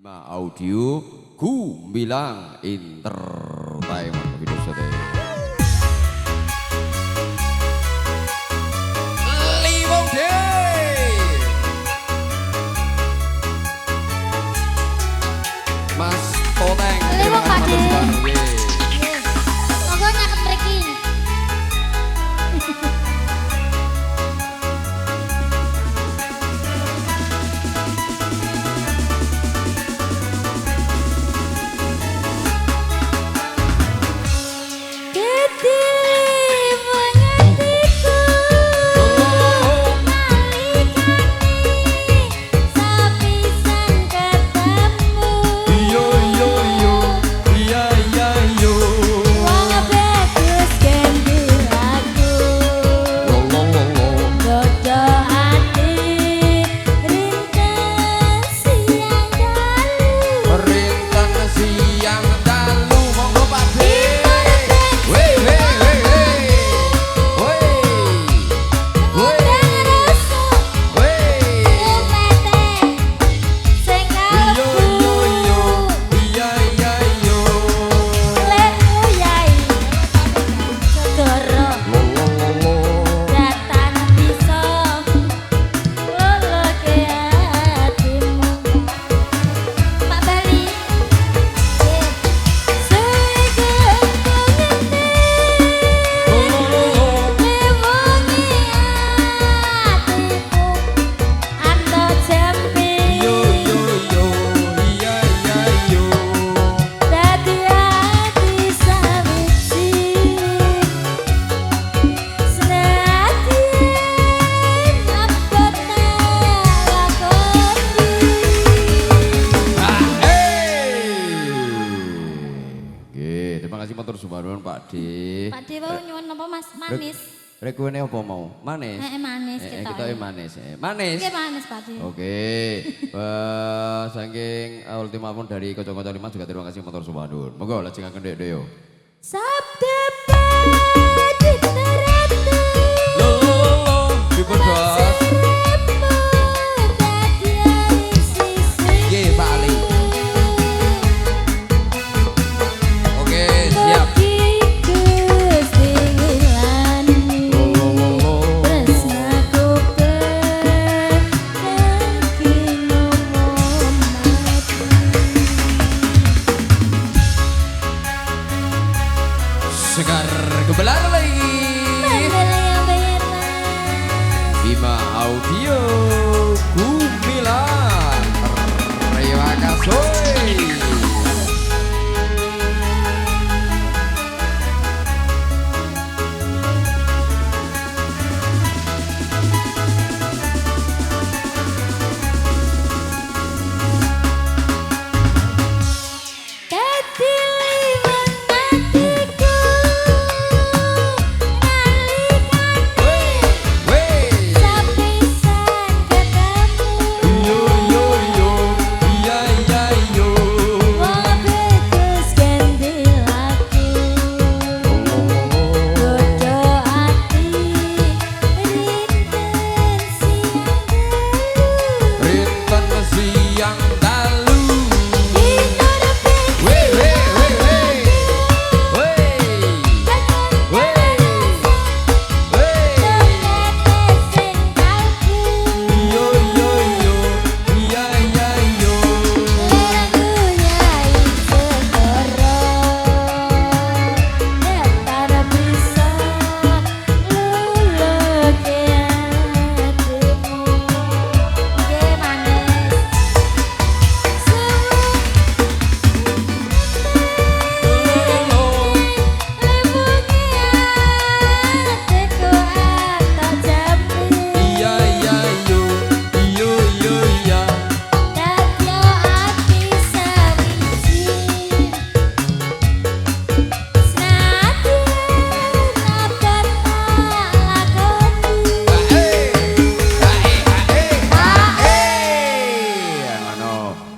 Bima Audio Gumbilang Entertainment video sedih. Liwong Day Mas Toteng Liwong Pade monggo nyaket mriki. Matur suwun Pak D. Pak D wau nyuwun napa Mas? Manis. Rek kuwene apa mau? Manis. Manis Kita manis. Manis. Nggih manis Pak D. Oke. Saking ultimatum dari kanca-kanca Limas juga terima kasih matur suwun. Monggo lajengaken Dek yo. Sabda padi teratu. Lo dipun bos. Nggih Pak Ali. Segar gebelar lagi Bima Audio Gumbilang terima kasih.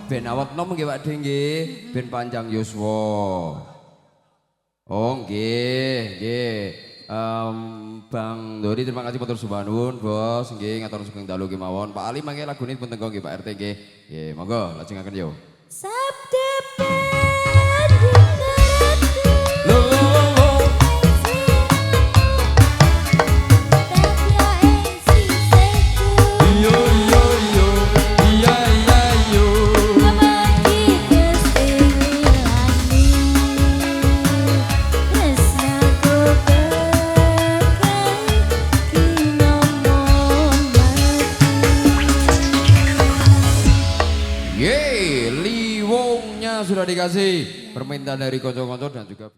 Ben awak nom nggih Pak D nggih, ben panjang yuswa. Oh nggih. Bang Dori terima kasih matur suwun Bos, nggih ngatur sugeng dalu kemawon. Pak Ali mangke lagune pun tenggo nggih Pak RT nggih. Nggih, monggo lajengaken yo. Sabda pandita ratu. Lo lo lo lo. Tapia esi seku. Yo yo yo. Iya iya yo. Mabagi kestilani. Tresnaku bekal kinomo mati. Yeay, liwongnya sudah dikasih. Permintaan dari konco-konco dan juga